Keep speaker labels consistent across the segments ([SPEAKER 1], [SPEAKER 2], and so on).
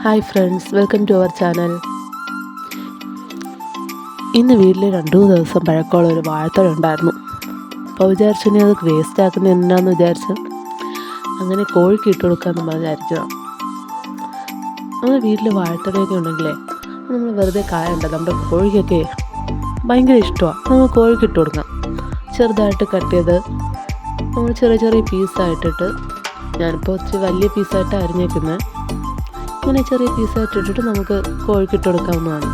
[SPEAKER 1] Hi friends, welcome to our channel. ഇന്ന് വീട്ടിൽ 2-3 ദിവസം പഴക്കമുള്ള ഒരു വാഴത്തഴ ഉണ്ടായിരുന്നു. അപ്പോൾ വിചാരിച്ചു ഇനി അത് വേസ്റ്റ് ആക്കുന്നത് എന്നാന്ന് വിചാരിച്ച് അങ്ങനെ കോഴിക്ക് ഇട്ട് കൊടുക്കാമെന്ന് പറഞ്ഞായിരിക്കണം. നമ്മുടെ വീട്ടിൽ വാഴത്തഴയൊക്കെ ഉണ്ടെങ്കിലേ നമ്മൾ വെറുതെ കളയണ്ട. നമ്മുടെ കോഴിക്കൊക്കെ ഭയങ്കര ഇഷ്ടമാണ്. നമ്മൾ കോഴിക്ക് ഇട്ട് കൊടുക്കാം. ചെറുതായിട്ട് കട്ട് ചെയ്ത് നമ്മൾ ചെറിയ ചെറിയ പീസായിട്ടിട്ട്, ഞാനിപ്പോൾ ഇച്ചിരി വലിയ പീസായിട്ട് അരിഞ്ഞേക്കുന്നത്, ഇങ്ങനെ ചെറിയ പീസായിട്ട് ഇട്ടിട്ട് നമുക്ക് കോഴിക്ക് ഇട്ട് കൊടുക്കാവുന്നതാണ്.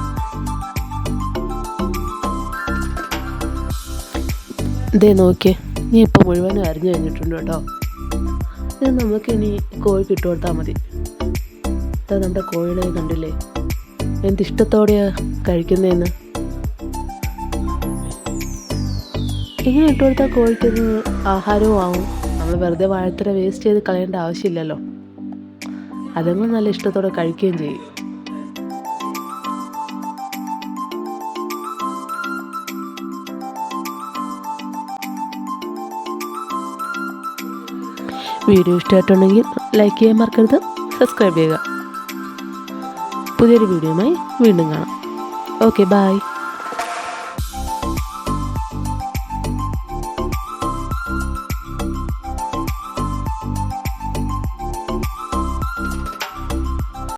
[SPEAKER 1] ഇതേ നോക്കിയേ, നീ ഇപ്പോൾ മുഴുവനും അരിഞ്ഞു കഴിഞ്ഞിട്ടുണ്ട് കേട്ടോ. ഇത് നമുക്കിനി കോഴിക്ക് ഇട്ട് കൊടുത്താൽ മതി. ഇതാ നമ്മുടെ കോഴിനെ കണ്ടില്ലേ, എന്തിഷ്ടത്തോടെയാണ് കഴിക്കുന്നതെന്ന്. ഇങ്ങനെ ഇട്ട് കൊടുത്താൽ കോഴിക്കൊരു ആഹാരവും ആവും. നമ്മൾ വെറുതെ വാഴത്തഴ വേസ്റ്റ് ചെയ്ത് കളയേണ്ട ആവശ്യമില്ലല്ലോ. അതുങ്ങൾ നല്ല ഇഷ്ടത്തോടെ കഴിക്കുകയും ചെയ്യും. വീഡിയോ ഇഷ്ടമായിട്ടുണ്ടെങ്കിൽ ലൈക്ക് ചെയ്യാൻ മറക്കരുത്, സബ്സ്ക്രൈബ് ചെയ്യുക. പുതിയൊരു വീഡിയോയുമായി വീണ്ടും കാണാം. Okay, by.